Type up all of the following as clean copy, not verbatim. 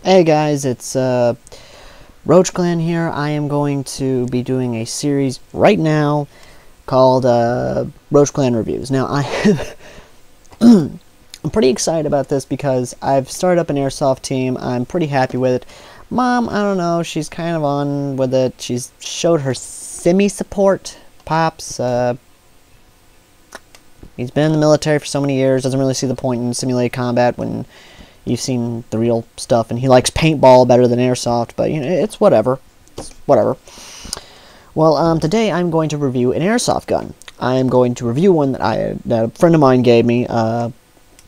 Hey guys, it's roachclan here. I am going to be doing a series right now called roachclan Reviews. Now, I'm pretty excited about this because I've started up an airsoft team. I'm pretty happy with it. Mom, I don't know, she's kind of on with it. She's showed her semi-support. Pops, he's been in the military for so many years, doesn't really see the point in simulated combat when you've seen the real stuff, and he likes paintball better than airsoft, but you know, it's whatever. It's whatever. Well, today I'm going to review an airsoft gun. I'm going to review one that a friend of mine gave me.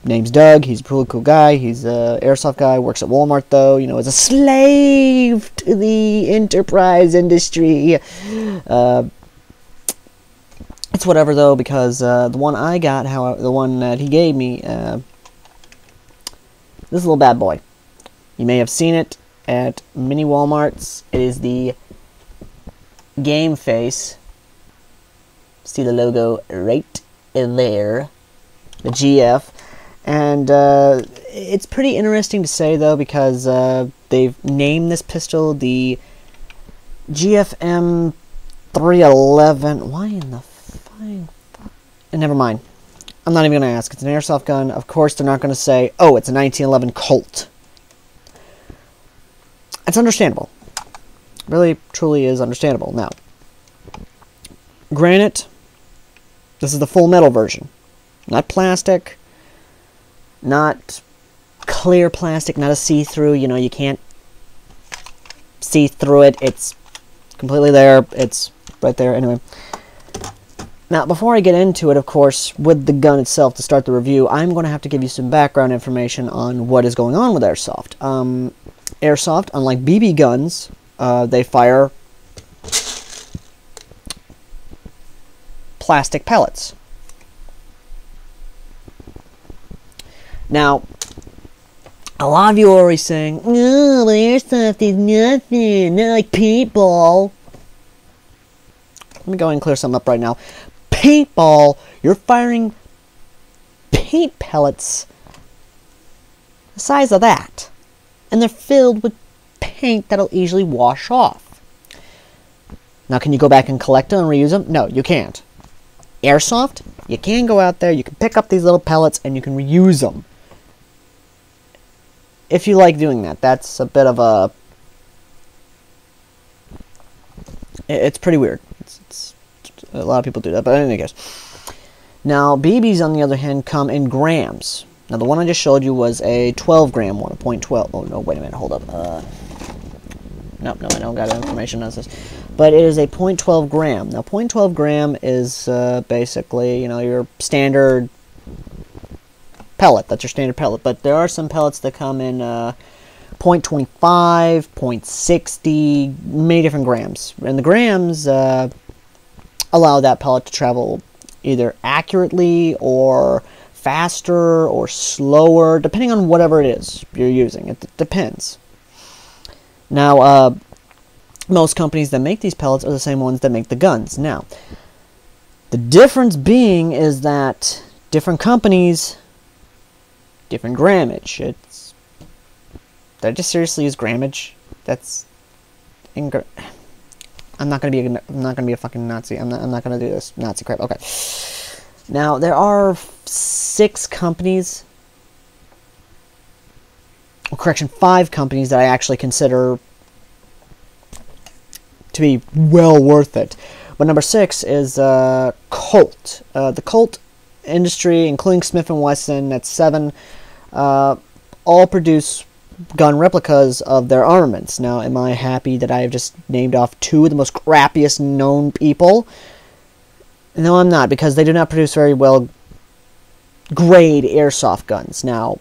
Name's Doug. He's a pretty cool guy. He's an airsoft guy. Works at Walmart, though. You know, is a slave to the enterprise industry. It's whatever, though, because the one I got, the one that he gave me, this is a little bad boy. You may have seen it at many Walmarts. It is the Gameface. See the logo right there. The GF. And it's pretty interesting to say, though, because they've named this pistol the gfm1311. Why in the fine fuck? Never mind. I'm not even going to ask. It's an airsoft gun. Of course, they're not going to say, oh, it's a 1911 Colt. It's understandable. Really, truly is understandable. Now, granted, this is the full metal version. Not plastic. Not clear plastic. Not a see-through. You know, you can't see through it. It's completely there. It's right there. Anyway. Now, before I get into it, of course, with the gun itself to start the review, I'm going to have to give you some background information on what is going on with airsoft. Airsoft, unlike BB guns, they fire plastic pellets. Now, a lot of you are always saying, oh, but airsoft is nothing, not like paintball. Let me go ahead and clear something up right now. Paintball, you're firing paint pellets the size of that, and they're filled with paint that'll easily wash off. Now, can you go back and collect them and reuse them? No, you can't. Airsoft, you can go out there, you can pick up these little pellets, and you can reuse them. If you like doing that, that's a bit of a... It's pretty weird. A lot of people do that, but in any case. Now, BBs, on the other hand, come in grams. Now, the one I just showed you was a 12-gram one, a .12. Oh, no, wait a minute, hold up. Nope, no, I don't got information on this. But it is a .12 gram. Now, .12 gram is basically, you know, your standard pellet. That's your standard pellet. But there are some pellets that come in .25, .60, many different grams. And the grams... allow that pellet to travel either accurately or faster or slower, depending on whatever it is you're using. It depends. Now, most companies that make these pellets are the same ones that make the guns. Now, the difference being is that different companies, different grammage. Did I just seriously use grammage? That's I'm not gonna be a fucking Nazi. I'm not gonna do this Nazi crap. Okay. Now, there are 5 companies that I actually consider to be well worth it. But number 6 is Colt. The Colt industry, including Smith & Wesson, that's 7, all produce gun replicas of their armaments. Now, am I happy that I have just named off 2 of the most crappiest known people? No, I'm not, because they do not produce very well grade airsoft guns. Now,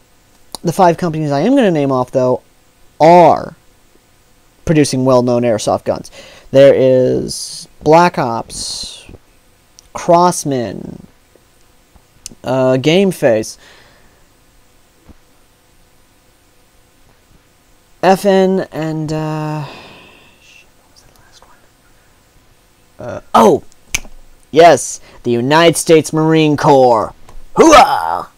the 5 companies I am going to name off, though, are producing well-known airsoft guns. There is Black Ops, Crossman, Gameface, FN, and, what was the last one? Oh! Yes! The United States Marine Corps! Hooah!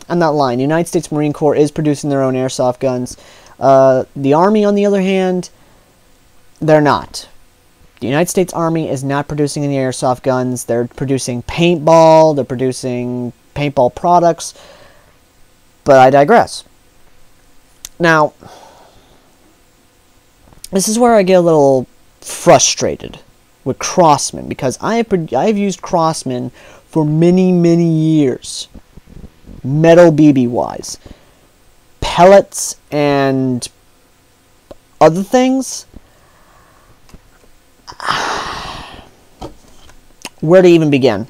I'm not lying. The United States Marine Corps is producing their own airsoft guns. The Army, on the other hand, they're not. The United States Army is not producing any airsoft guns. They're producing paintball. They're producing paintball products. But I digress. Now, this is where I get a little frustrated with Crossman, because I've used Crossman for many, many years. Metal BB-wise. Pellets and other things. Where to even begin?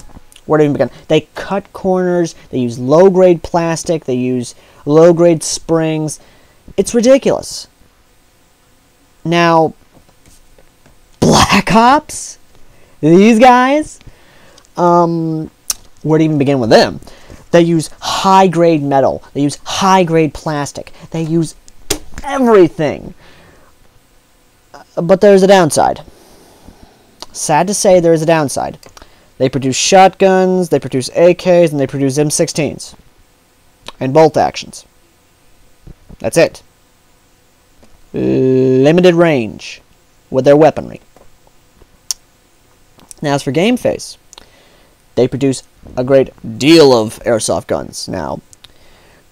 They cut corners, they use low-grade plastic, they use low-grade springs. It's ridiculous. Now, Black Ops? These guys? Where to even begin with them? They use high-grade metal, they use high-grade plastic, they use everything. But there's a downside. Sad to say, there is a downside. They produce shotguns, they produce AKs, and they produce M16s. And bolt actions. That's it. Limited range with their weaponry. Now, as for Gameface, they produce a great deal of airsoft guns. Now,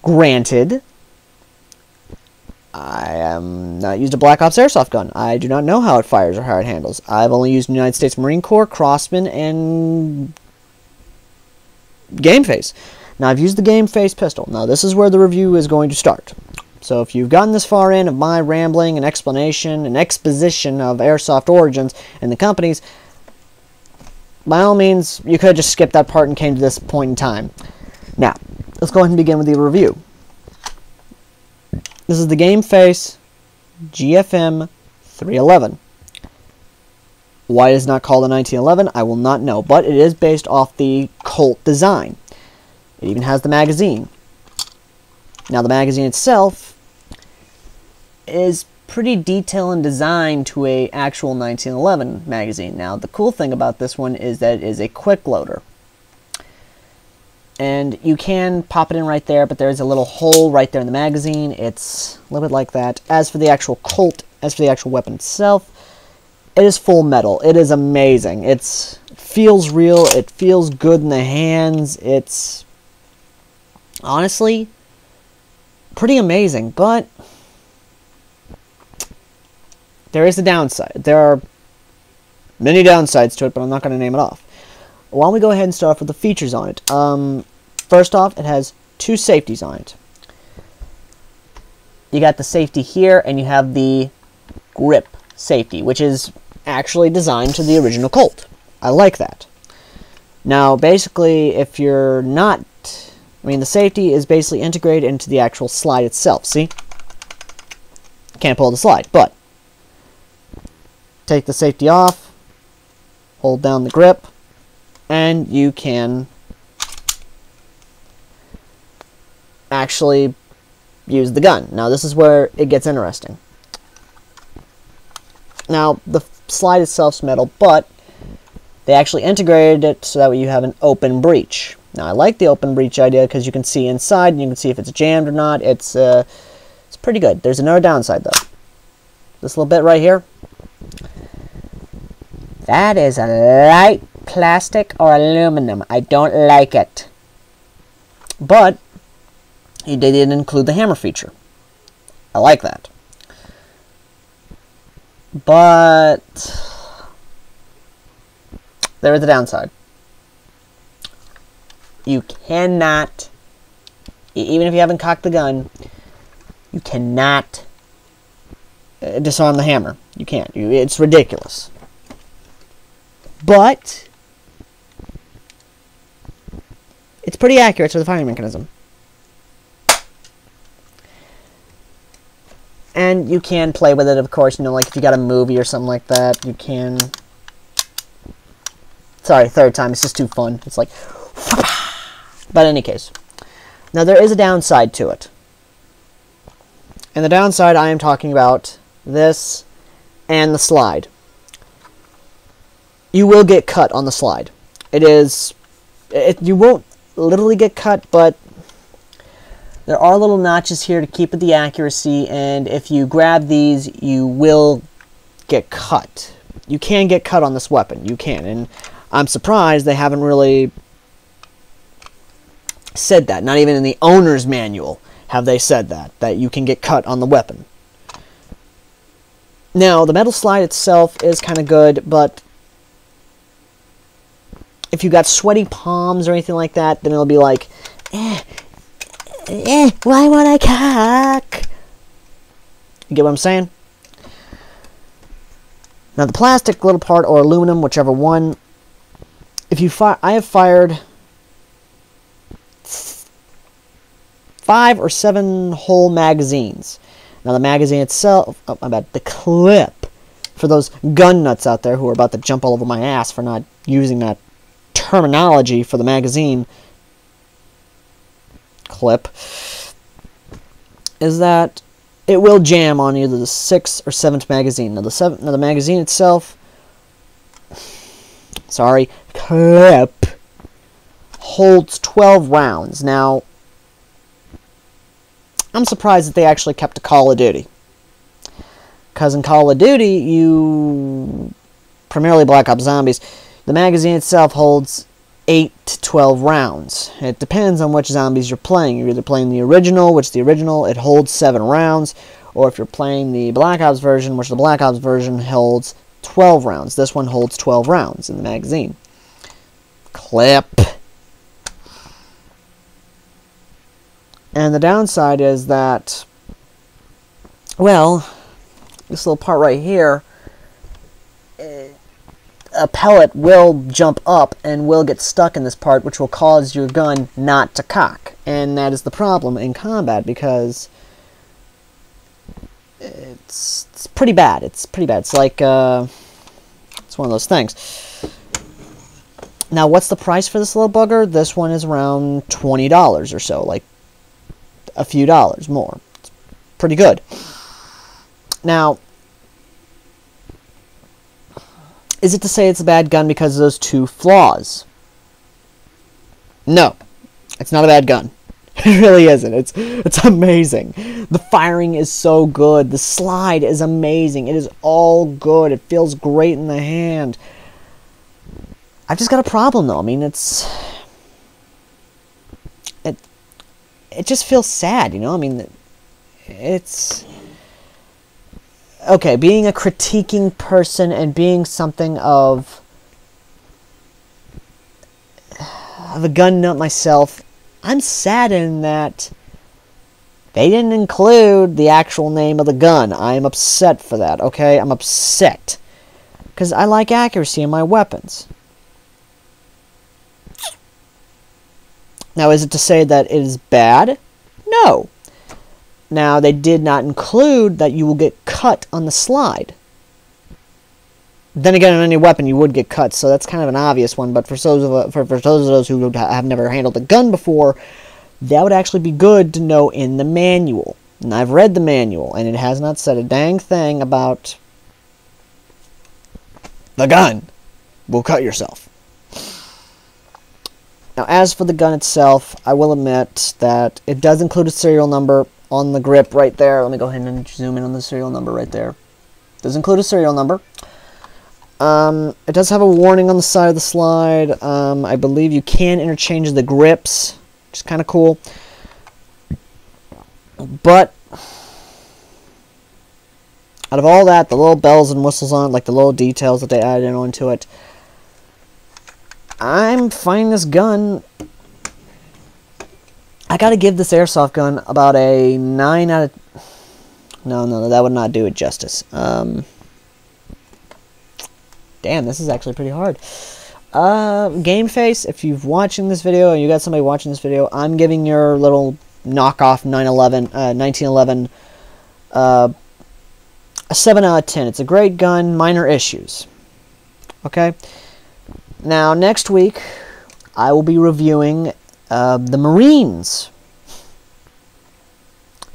granted, I am not used a Black Ops airsoft gun. I do not know how it fires or how it handles. I've only used United States Marine Corps, Crossman, and Gameface. Now, I've used the Gameface pistol. Now, this is where the review is going to start. So, if you've gotten this far in of my rambling and explanation and exposition of airsoft origins and the companies, by all means, you could have just skipped that part and came to this point in time. Now, let's go ahead and begin with the review. This is the Gameface gfm1311. Why it is not called a 1911, I will not know, but it is based off the Colt design. It even has the magazine. Now, the magazine itself is pretty detailed and designed to a actual 1911 magazine. Now, the cool thing about this one is that it is a quick loader. And you can pop it in right there, but there's a little hole right there in the magazine. It's a little bit like that. As for the actual Colt, as for the actual weapon itself, it is full metal. It is amazing. It feels real. It feels good in the hands. It's honestly pretty amazing, but there is a downside. There are many downsides to it, but I'm not going to name it off. Why don't we go ahead and start off with the features on it. First off, it has two safeties on it. You got the safety here, and you have the grip safety, which is actually designed to the original Colt. I like that. Now, basically, if you're not... the safety is basically integrated into the actual slide itself. See? Can't pull the slide, but take the safety off, hold down the grip, and you can actually use the gun. Now, this is where it gets interesting. Now, the slide itself's metal, but they actually integrated it so that way you have an open breech. Now, I like the open breech idea because you can see inside and you can see if it's jammed or not. It's pretty good. There's another downside, though. This little bit right here. That is a light plastic or aluminum. I don't like it. But they didn't include the hammer feature. I like that. But there is a downside. You cannot, even if you haven't cocked the gun, you cannot disarm the hammer. You can't. It's ridiculous. But it's pretty accurate to the firing mechanism. And you can play with it, of course. Like if you got a movie or something like that, you can... Sorry, third time. It's just too fun. It's like... But in any case. Now, there is a downside to it. And the downside, I am talking about this and the slide. You will get cut on the slide. You won't literally get cut, but There are little notches here to keep with the accuracy, and if you grab these, you will get cut. You can get cut on this weapon. You can, and I'm surprised they haven't really said that. Not even in the owner's manual have they said that you can get cut on the weapon. Now, the metal slide itself is kind of good, but if you got sweaty palms or anything like that, then it'll be like, why won't I cock? You get what I'm saying? Now, the plastic little part, or aluminum, whichever one, if you fire, I have fired 5 or 7 whole magazines. Now, the magazine itself, the clip, for those gun nuts out there who are about to jump all over my ass for not using that terminology for the magazine clip, is that it will jam on either the 6th or 7th magazine. Now, the magazine itself, clip, holds 12 rounds. Now, I'm surprised that they actually kept a Call of Duty. Because in Call of Duty, primarily Black Ops Zombies, the magazine itself holds 8 to 12 rounds. It depends on which zombies you're playing. You're either playing the original, which the original, it holds 7 rounds, or if you're playing the Black Ops version, which the Black Ops version holds 12 rounds. This one holds 12 rounds in the magazine. Clip. And the downside is that, well, this little part right here, a pellet will jump up and will get stuck in this part, which will cause your gun not to cock. And that is the problem in combat, because it's pretty bad. It's pretty bad. It's like, it's one of those things. Now, what's the price for this little bugger? This one is around $20 or so, like a few dollars more. It's pretty good. Now, is it to say it's a bad gun because of those 2 flaws? No, it's not a bad gun. It really isn't. It's amazing. The firing is so good. The slide is amazing. It is all good. It feels great in the hand. I've just got a problem, though. I mean, it just feels sad, you know? I mean, it's... Okay, being a critiquing person and being something of a gun nut myself, I'm saddened that they didn't include the actual name of the gun. I am upset for that, okay? I'm upset. Because I like accuracy in my weapons. Now, is it to say that it is bad? No. Now, they did not include that you will get cut on the slide. Then again, on any weapon, you would get cut, so that's kind of an obvious one. But for those of us who have never handled a gun before, that would actually be good to know in the manual. And I've read the manual, and it has not said a dang thing about the gun will cut yourself. Now, as for the gun itself, I will admit that it does include a serial number on the grip right there. Let me go ahead and zoom in on the serial number right there. It does include a serial number. It does have a warning on the side of the slide. I believe you can interchange the grips, which is kind of cool. But out of all that, the little bells and whistles on it, like the little details that they added in onto it, I'm finding this gun... I gotta give this airsoft gun about a 9 out of... No, that would not do it justice. Damn, this is actually pretty hard. Gameface, if you're watching this video, and you got somebody watching this video, I'm giving your little knockoff 1911 a 7 out of 10. It's a great gun, minor issues. Okay? Now, next week, I will be reviewing the Marines.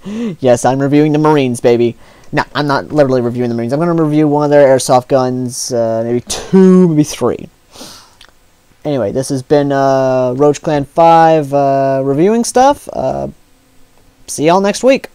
Yes, I'm reviewing the Marines, baby. No, I'm not literally reviewing the Marines. I'm going to review one of their airsoft guns, maybe 2, maybe 3. Anyway, this has been roachclan5 reviewing stuff. See y'all next week.